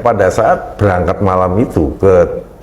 pada saat berangkat malam itu ke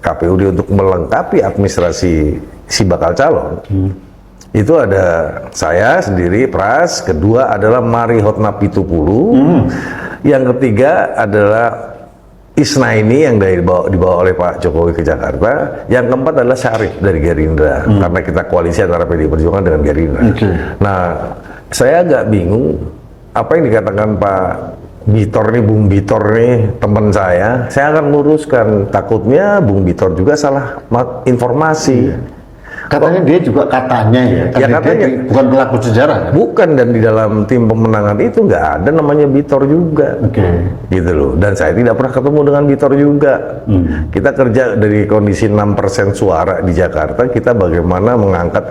KPUD untuk melengkapi administrasi si bakal calon, itu ada saya sendiri, Pras, kedua adalah Mari Hotna Pitupulu, yang ketiga adalah Isnaini yang dibawa oleh Pak Jokowi ke Jakarta, yang keempat adalah Syarif dari Gerindra, karena kita koalisi antara PDI Perjuangan dengan Gerindra. Nah, saya agak bingung apa yang dikatakan Pak Bitor nih, Bung Bitor nih, teman saya akan luruskan, takutnya Bung Bitor juga salah informasi. Katanya dia juga katanya katanya dia bukan pelaku sejarah kan? Bukan, dan di dalam tim pemenangan itu nggak ada namanya Bitor juga, gitu loh. Dan saya tidak pernah ketemu dengan Bitor juga. Kita kerja dari kondisi 6% suara di Jakarta, kita bagaimana mengangkat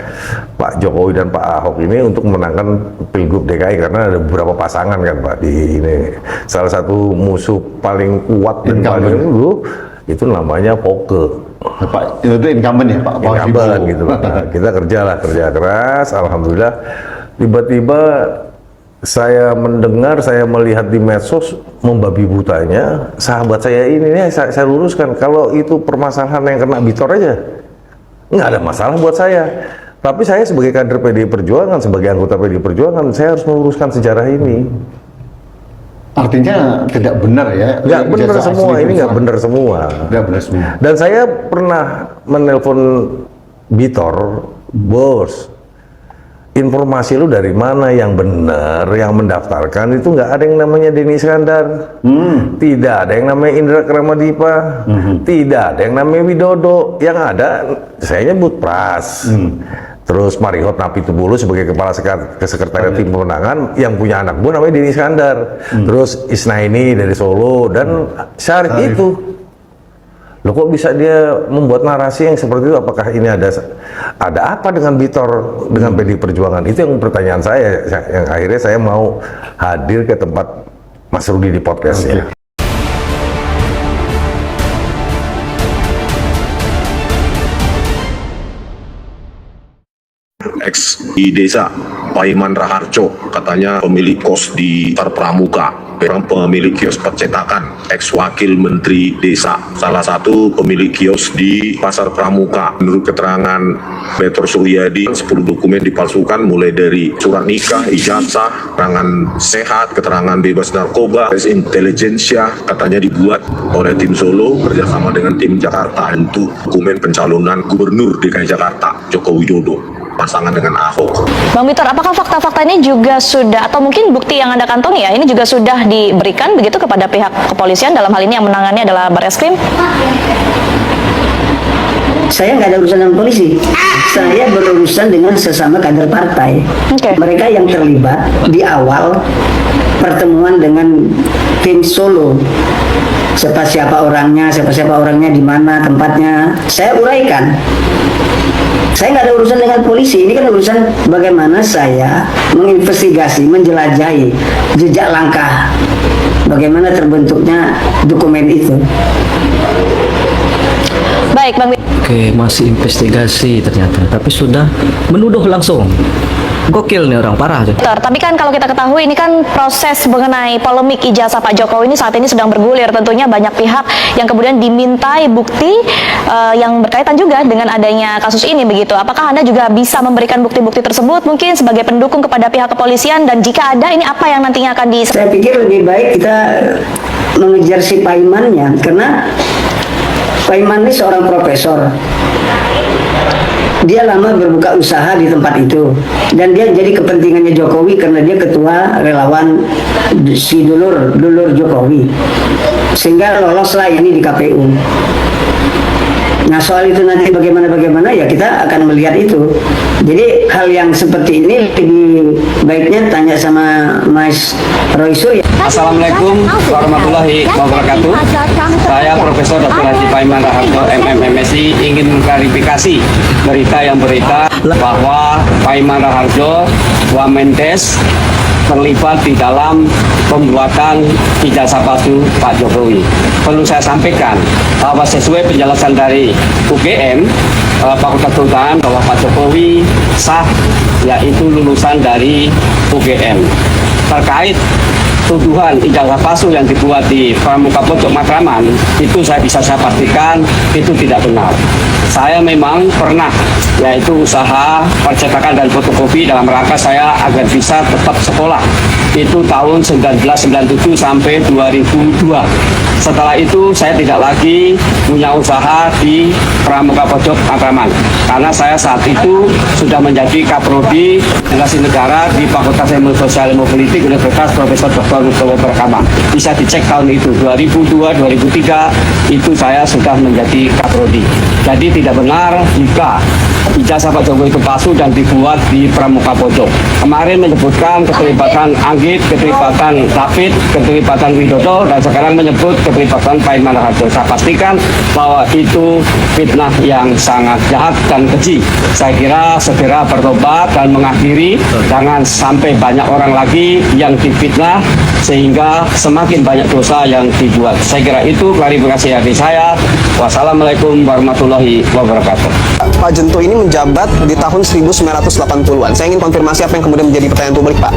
Pak Jokowi dan Pak Ahok ini untuk memenangkan Pilgub DKI, karena ada beberapa pasangan kan Pak di ini. Salah satu musuh paling kuat dan paling dulu itu namanya Poke. Pak, itu incumbent ya Pak? Incumbent gitu Pak. Nah, kita kerja keras, alhamdulillah. Tiba-tiba saya mendengar, saya melihat di medsos membabi butanya sahabat saya ini, saya luruskan, kalau itu permasalahan yang kena Bitor aja nggak ada masalah buat saya. Tapi saya sebagai kader PDI Perjuangan, sebagai anggota PDI Perjuangan, saya harus meluruskan sejarah ini. Artinya tidak benar ya? Nggak benar semua, ini nggak benar semua. Nggak benar semua. Dan saya pernah menelpon Bitor, bos, informasi lu dari mana yang benar, yang mendaftarkan itu nggak ada yang namanya Denny Iskandar, tidak ada yang namanya Indra Kramadipa, tidak ada yang namanya Widodo, yang ada saya nyebut Pras. Terus Mari Hotna Pitupulu sebagai kepala sekretariat tim pemenangan, yang punya anak gue namanya Denny Iskandar. Terus Isnaini dari Solo dan Syarif itu. Loh, kok bisa dia membuat narasi yang seperti itu? Apakah ini ada apa dengan Bitor, dengan PDI Perjuangan? Itu yang pertanyaan saya, yang akhirnya saya mau hadir ke tempat Mas Rudi di podcastnya. Ex di desa Paiman Raharjo, katanya pemilik kos di Pasar Pramuka, pemilik kios percetakan, ex wakil menteri desa, salah satu pemilik kios di Pasar Pramuka. Menurut keterangan Petro Suryadi, 10 dokumen dipalsukan, mulai dari surat nikah, ijazah, keterangan sehat, keterangan bebas narkoba, tes intelijensia, katanya dibuat oleh tim Solo bekerjasama dengan tim Jakarta untuk dokumen pencalonan Gubernur DKI Jakarta Joko Widodo pasangan dengan Ahok. Bang Bitor, apakah fakta-fakta ini juga sudah, atau mungkin bukti yang Anda kantongi ya, ini juga sudah diberikan begitu kepada pihak kepolisian, dalam hal ini yang menangannya adalah Barreskrim? Saya nggak ada urusan dengan polisi. Saya berurusan dengan sesama kader partai. Mereka yang terlibat di awal pertemuan dengan tim Solo. Siapa orangnya, di mana tempatnya, saya uraikan. Saya nggak ada urusan dengan polisi. Ini kan urusan bagaimana saya menginvestigasi, menjelajahi jejak langkah, bagaimana terbentuknya dokumen itu. Baik, Bang. Oke, masih investigasi ternyata, tapi sudah menuduh langsung. Gokil nih orang, parah tuh. Tapi kan kalau kita ketahui ini kan proses mengenai polemik ijazah Pak Jokowi ini saat ini sedang bergulir. Tentunya banyak pihak yang kemudian dimintai bukti yang berkaitan juga dengan adanya kasus ini begitu. Apakah Anda juga bisa memberikan bukti-bukti tersebut mungkin sebagai pendukung kepada pihak kepolisian, dan jika ada ini apa yang nantinya akan Saya pikir lebih baik kita mengejar si Paimannya, karena Paiman ini seorang profesor. Dia lama berbuka usaha di tempat itu, dan dia jadi kepentingannya Jokowi karena dia ketua relawan si dulur Jokowi, sehingga loloslah ini di KPU. Nah, soal itu nanti bagaimana ya kita akan melihat itu. Jadi hal yang seperti ini lebih baiknya tanya sama Mas Royso ya. Assalamualaikum warahmatullahi wabarakatuh. Saya Profesor Dr. Haji Paiman Raharjo, MMMSI, ingin mengklarifikasi berita bahwa Paiman Raharjo, Wamendes, terlibat di dalam pembuatan ijazah palsu Pak Jokowi. Perlu saya sampaikan bahwa sesuai penjelasan dari UGM, Fakultas Kehutanan, bahwa Pak Jokowi sah, yaitu lulusan dari UGM. Terkait tuduhan ijazah palsu yang dibuat di Pramuka Pojok Matraman itu saya pastikan itu tidak benar. Saya memang pernah yaitu usaha percetakan dan fotokopi dalam rangka saya agar bisa tetap sekolah. Itu tahun 1997 sampai 2002. Setelah itu saya tidak lagi punya usaha di Pramuka Pojok Matraman karena saya saat itu sudah menjadi kaprodi Relasi Negara di Fakultas Ilmu Sosial Ilmu Politik Universitas Profesor Dr. Nugroho Berkama. Bisa dicek tahun itu 2002-2003 itu saya sudah menjadi kaprodi. Jadi tidak benar jika ijazah Pak Jokowi itu palsu dan dibuat di Pramuka Pojok. Kemarin menyebutkan keterlibatan Anggit, keterlibatan David, keterlibatan Widodo, dan sekarang menyebut keterlibatan Paiman Raharjo. Saya pastikan bahwa itu fitnah yang sangat jahat dan keji. Saya kira segera bertobat dan mengakhiri, jangan sampai banyak orang lagi yang difitnah sehingga semakin banyak dosa yang dibuat. Saya kira itu klarifikasi dari saya. Wassalamualaikum warahmatullahi wabarakatuh. Pak Junto ini menjabat di tahun 1980-an. Saya ingin konfirmasi apa yang kemudian menjadi pertanyaan publik, Pak.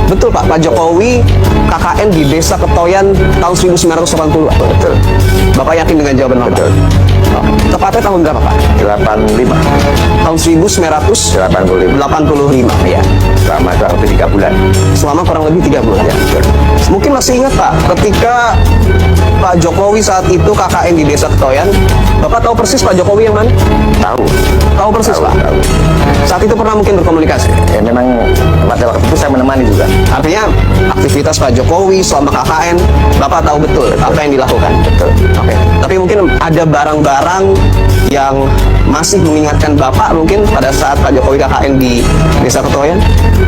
Betul, Pak. Pak Jokowi KKN di Desa Ketoyan tahun 1980. Betul. Bapak yakin dengan jawaban Bapak? Betul. Oh. Tepatnya tahun berapa, Pak? 85. Tahun 1985. Ya. Selama kurang lebih 3 bulan. Selama kurang lebih 3 bulan. Ya, betul. Mungkin masih ingat, Pak, ketika Pak Jokowi saat itu KKN di Desa Ketoyan, Bapak tahu persis Pak Jokowi yang mana? Tahu. Tahu persis, Tahu, Pak? tahu. Saat itu pernah mungkin berkomunikasi? Ya memang pada waktu itu saya menemani juga. Artinya aktivitas Pak Jokowi selama KKN, Bapak tahu betul apa yang dilakukan? Betul. Oke. Tapi mungkin ada barang-barang yang masih mengingatkan Bapak mungkin pada saat Pak Jokowi KKN di Desa Ketoyan?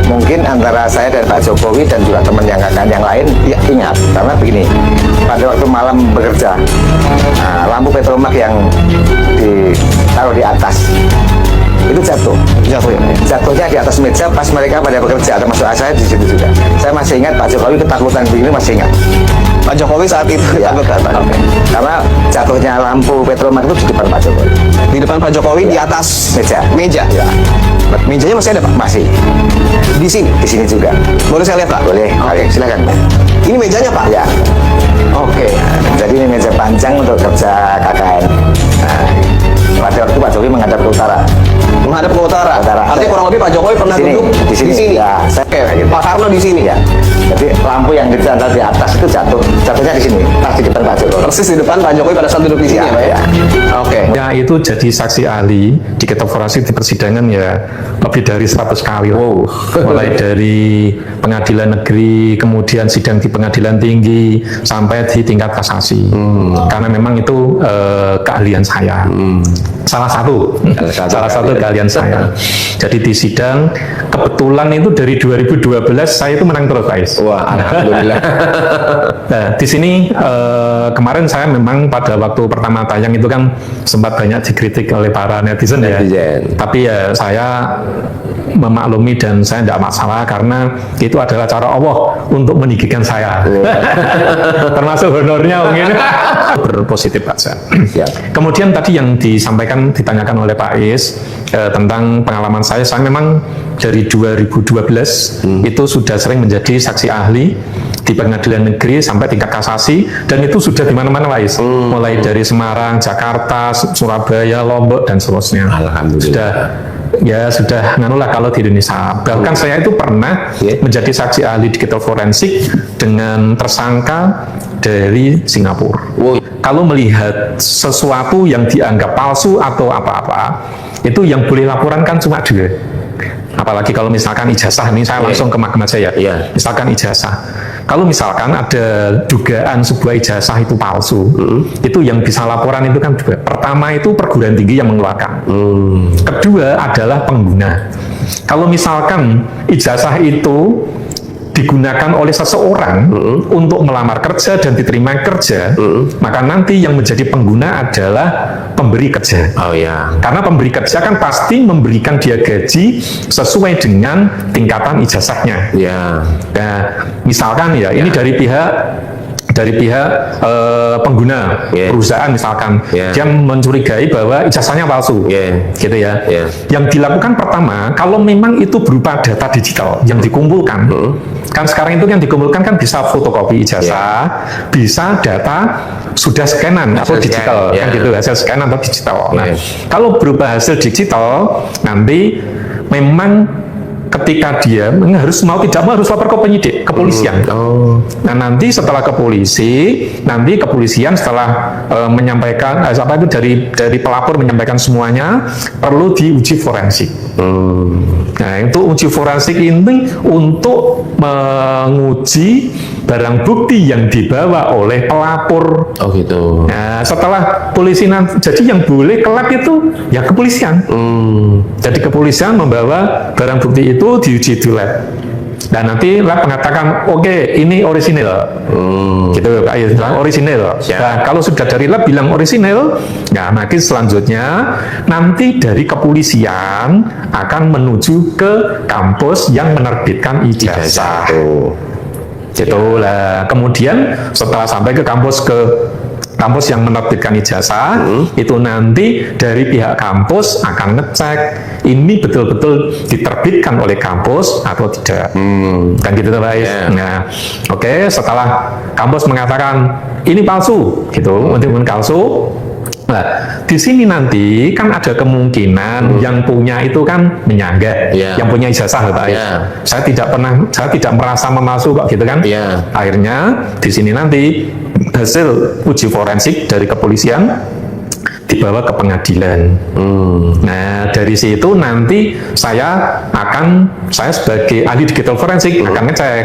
Mungkin antara saya dan Pak Jokowi dan juga teman yang KKN yang lain ya ingat. Karena begini, pada waktu malam bekerja, lampu petromak yang ditaruh di atas itu jatuh ya. Jatuhnya di atas meja pas mereka pada bekerja, termasuk saya di situ juga. Saya masih ingat Pak Jokowi ketakutan begini, masih ingat. Pak Jokowi saat itu Ya, ketakutan. oke. Karena jatuhnya lampu petromak itu di depan Pak Jokowi. Di depan Pak Jokowi di atas meja. Ya. Mejanya masih ada, Pak? Masih. Di sini. Di sini juga. Boleh saya lihat, Pak? Boleh. Oke, silakan. Ini mejanya, Pak? Ya. Oke. Jadi ini meja panjang untuk kerja KKN. Nah, pada waktu Pak Jokowi menghadap ke utara. Menghadap ke utara. Utara. Artinya kurang lebih Pak Jokowi pernah Di sini. duduk Di sini. Ya, saya Oke. Pak Karno di sini. Ya. Jadi lampu yang ditanda di atas itu jatuhnya di sini, pas di depan Pak Jokowi. Persis di depan Pak Jokowi pada saat duduk di sini, Ya, ya, Pak? ya. Oke. Ya itu jadi saksi ahli di Ketua Forensik di persidangan ya lebih dari 100 kali. Wow. Mulai dari pengadilan negeri, kemudian sidang di pengadilan tinggi, sampai di tingkat kasasi. Karena memang itu keahlian saya. Salah satu keahlian saya. Jadi di sidang kebetulan itu dari 2012 saya itu menang terus, guys. Wah, alhamdulillah. Nah, di sini kemarin saya memang pada waktu pertama tayang itu kan sempat banyak dikritik oleh para netizen. Ya. Tapi ya saya memaklumi dan saya tidak masalah karena itu adalah cara Allah untuk meninggikan saya. Termasuk honornya mungkin. Berpositif aja. Kemudian tadi yang ditanyakan oleh Pak Is tentang pengalaman saya memang dari 2012 itu sudah sering menjadi saksi ahli di pengadilan negeri sampai tingkat kasasi, dan itu sudah di mana-mana, Pak Is. Mulai dari Semarang, Jakarta, Surabaya, Lombok dan seterusnya. Alhamdulillah. Sudah nganulah kalau di Indonesia. Bahkan saya itu pernah menjadi saksi ahli digital forensik dengan tersangka dari Singapura. Kalau melihat sesuatu yang dianggap palsu atau apa-apa, itu yang boleh laporan kan cuma 2. Apalagi kalau misalkan ijazah, ini saya langsung ke mahkamah aja ya. Misalkan ijazah. Kalau misalkan ada dugaan sebuah ijazah itu palsu, itu yang bisa laporan itu kan 2. Pertama itu perguruan tinggi yang mengeluarkan. Kedua adalah pengguna. Kalau misalkan ijazah itu digunakan oleh seseorang untuk melamar kerja dan diterima kerja, maka nanti yang menjadi pengguna adalah pemberi kerja. Karena pemberi kerja kan pasti memberikan dia gaji sesuai dengan tingkatan ijazahnya. Nah, misalkan ini dari pihak pengguna perusahaan misalkan dia mencurigai bahwa ijazahnya palsu, gitu ya. Yang dilakukan pertama, kalau memang itu berupa data digital yang dikumpulkan, Kan sekarang itu yang dikumpulkan kan bisa fotokopi ijazah, bisa data sudah scanan atau digital, kan gitu, hasil scan atau digital. Nah, kalau berubah hasil digital, nanti memang ketika dia harus mau tidak mau harus lapor ke penyidik, kepolisian. Nah, nanti setelah ke polisi, nanti kepolisian setelah menyampaikan apa itu dari pelapor menyampaikan semuanya, perlu diuji forensik. Nah, itu uji forensik ini untuk menguji barang bukti yang dibawa oleh pelapor. Oh gitu. Nah, setelah polisi nanti, jadi yang boleh kelak itu ya kepolisian. Jadi kepolisian membawa barang bukti itu diuji di lab. Dan nanti lab mengatakan, oke, ini orisinil. Gitu, Pak Ayus bilang orisinil. Nah, kalau sudah dari lab bilang orisinil, nah nanti selanjutnya nanti dari kepolisian akan menuju ke kampus yang menerbitkan ijazah. Gitu lah. Kemudian setelah sampai ke kampus yang menerbitkan ijazah, itu nanti dari pihak kampus akan ngecek ini betul-betul diterbitkan oleh kampus atau tidak. Kan gitu Pak Ais. Nah, oke, setelah kampus mengatakan ini palsu, gitu, untuk palsu. Nah, di sini nanti kan ada kemungkinan yang punya itu kan menyanggah, yang punya ijazah, Pak Ais. Saya tidak merasa memalsu kok, gitu kan? Akhirnya di sini nanti hasil uji forensik dari kepolisian dibawa ke pengadilan. Nah, dari situ nanti saya sebagai ahli digital forensik akan ngecek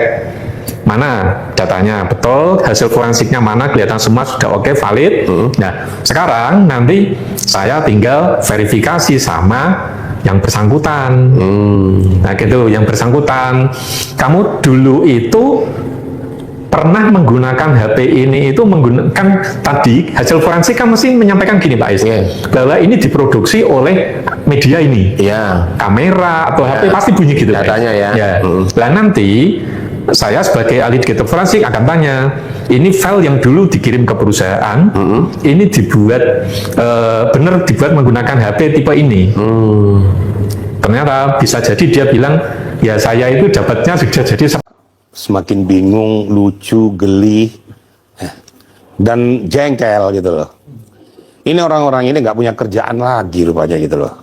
mana datanya betul, hasil forensiknya mana, kelihatan semua sudah oke, valid. Nah, sekarang nanti saya tinggal verifikasi sama yang bersangkutan. Nah, gitu, yang bersangkutan. Kamu dulu itu pernah menggunakan HP ini itu menggunakan tadi hasil forensik kan mesti menyampaikan gini Pak Ais, bahwa ini diproduksi oleh media ini, kamera atau HP pasti bunyi gitu datanya Nah, nanti saya sebagai ahli digital forensik akan tanya, ini file yang dulu dikirim ke perusahaan, ini dibuat benar dibuat menggunakan HP tipe ini. Ternyata bisa jadi dia bilang, ya saya itu dapatnya sudah jadi semakin bingung, lucu, geli, dan jengkel gitu loh. Ini orang-orang ini nggak punya kerjaan lagi rupanya gitu loh.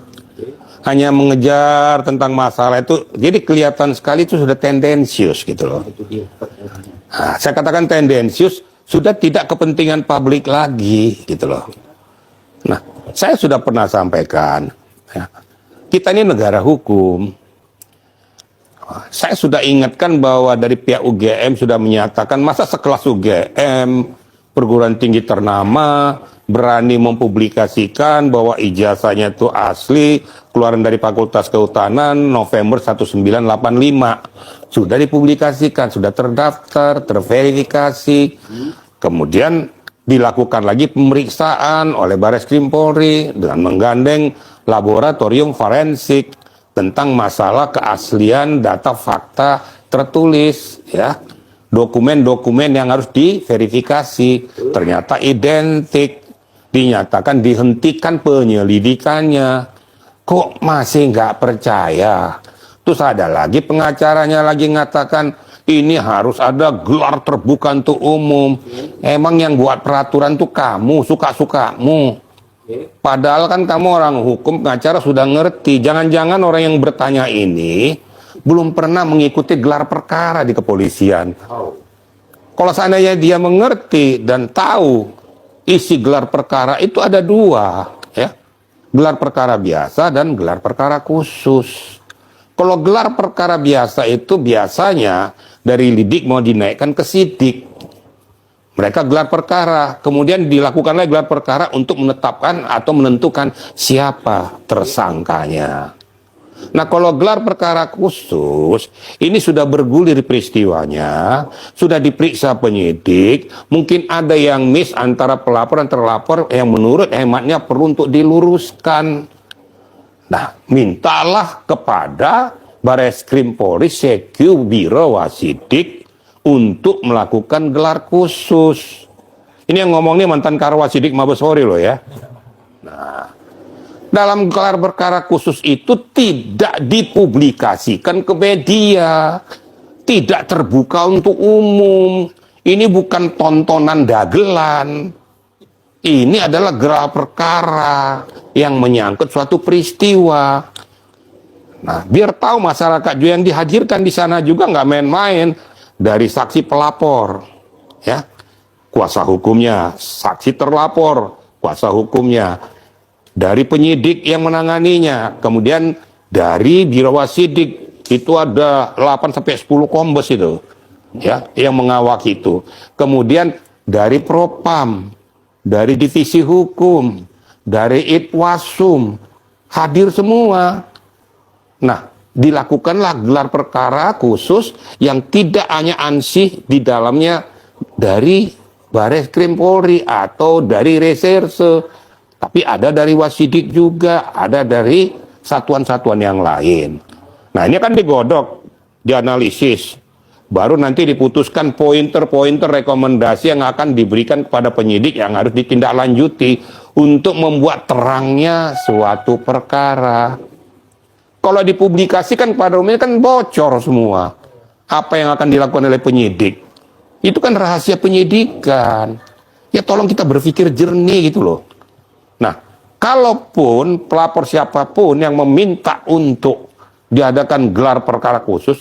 Hanya mengejar tentang masalah itu, jadi kelihatan sekali itu sudah tendensius gitu loh. Nah, saya katakan tendensius, sudah tidak kepentingan publik lagi gitu loh. Nah, saya sudah pernah sampaikan, kita ini negara hukum. Saya sudah ingatkan bahwa dari pihak UGM sudah menyatakan, masa sekelas UGM, perguruan tinggi ternama, berani mempublikasikan bahwa ijazahnya itu asli, keluaran dari Fakultas Kehutanan November 1985. Sudah dipublikasikan, sudah terdaftar, terverifikasi. Kemudian dilakukan lagi pemeriksaan oleh Bareskrim Polri dengan menggandeng laboratorium forensik tentang masalah keaslian data fakta tertulis, ya. Dokumen-dokumen yang harus diverifikasi ternyata identik, dinyatakan dihentikan penyelidikannya. Kok masih nggak percaya? Terus ada lagi pengacaranya lagi ngatakan ini harus ada gelar terbuka untuk umum. Emang yang buat peraturan tuh kamu, suka-sukamu. Padahal kan kamu orang hukum, pengacara sudah ngerti. Jangan-jangan orang yang bertanya ini belum pernah mengikuti gelar perkara di kepolisian. Kalau seandainya dia mengerti dan tahu isi gelar perkara itu ada dua, ya. Gelar perkara biasa dan gelar perkara khusus. Kalau gelar perkara biasa itu biasanya dari lidik mau dinaikkan ke sidik. Mereka gelar perkara, kemudian dilakukanlah gelar perkara untuk menetapkan atau menentukan siapa tersangkanya. Nah, kalau gelar perkara khusus, ini sudah bergulir peristiwanya, sudah diperiksa penyidik, mungkin ada yang miss antara pelapor dan terlapor yang menurut hematnya perlu untuk diluruskan. Nah, mintalah kepada Bareskrim Polri, Sekyu, Biro Wasidik untuk melakukan gelar khusus. Ini yang ngomongnya mantan Karwasidik Mabes Polri loh ya. Nah, dalam gelar perkara khusus itu tidak dipublikasikan ke media, tidak terbuka untuk umum. Ini bukan tontonan dagelan. Ini adalah gelar perkara yang menyangkut suatu peristiwa. Nah, biar tahu masyarakat juga yang dihadirkan di sana juga nggak main-main, dari saksi pelapor, ya, kuasa hukumnya, saksi terlapor, kuasa hukumnya, dari penyidik yang menanganinya, kemudian dari biro wasidik itu ada 8 sampai 10 kombes itu, ya, yang mengawaki itu. Kemudian dari Propam, dari divisi hukum, dari Itwasum, hadir semua. Nah, dilakukanlah gelar perkara khusus yang tidak hanya ansih di dalamnya dari Bareskrim Polri atau dari reserse, tapi ada dari Wasidik juga, ada dari satuan-satuan yang lain. Nah, ini kan digodok, dianalisis, baru nanti diputuskan pointer-pointer rekomendasi yang akan diberikan kepada penyidik yang harus ditindaklanjuti untuk membuat terangnya suatu perkara. Kalau dipublikasikan pada umumnya kan bocor semua. Apa yang akan dilakukan oleh penyidik. Itu kan rahasia penyidikan. Ya tolong kita berpikir jernih gitu loh. Nah, kalaupun pelapor siapapun yang meminta untuk diadakan gelar perkara khusus,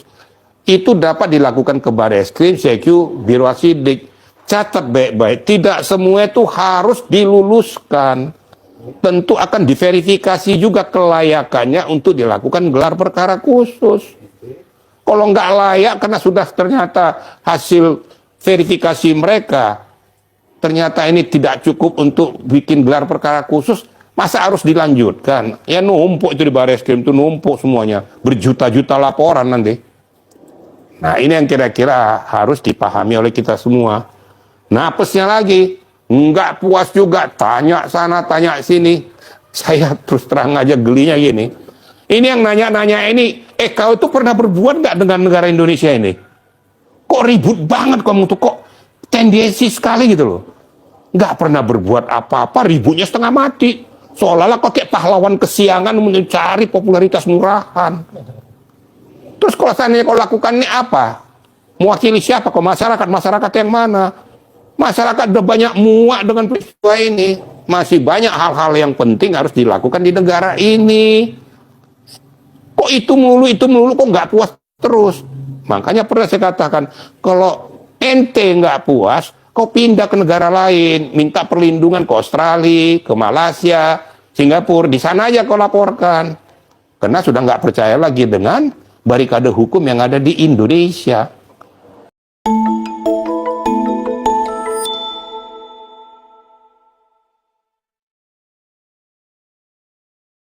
itu dapat dilakukan ke Bareskrim, CQ, Biro Wasidik. Catat baik-baik, tidak semua itu harus diluluskan. Tentu akan diverifikasi juga kelayakannya untuk dilakukan gelar perkara khusus. Kalau nggak layak karena sudah ternyata hasil verifikasi mereka, ternyata ini tidak cukup untuk bikin gelar perkara khusus, masa harus dilanjutkan? Ya numpuk itu di Bareskrim, itu numpuk semuanya, berjuta-juta laporan nanti. Nah ini yang kira-kira harus dipahami oleh kita semua. Nah apesnya lagi, nggak puas juga, tanya sana, tanya sini. Saya terus terang aja gelinya gini. Ini yang nanya-nanya ini, kau itu pernah berbuat nggak dengan negara Indonesia ini? Kok ribut banget kamu tuh, kok tendensi sekali gitu loh. Nggak pernah berbuat apa-apa, ributnya setengah mati. Seolah-olah kok kayak pahlawan kesiangan mencari popularitas murahan. Terus kalau seandainya kau lakukan ini apa? Mewakili siapa? Kok masyarakat? Masyarakat yang mana? Masyarakat udah banyak muak dengan peristiwa ini. Masih banyak hal-hal yang penting harus dilakukan di negara ini. Kok itu melulu, kok nggak puas terus? Makanya pernah saya katakan, kalau ente nggak puas, kau pindah ke negara lain, minta perlindungan ke Australia, ke Malaysia, Singapura, di sana aja kau laporkan. Karena sudah nggak percaya lagi dengan barikade hukum yang ada di Indonesia.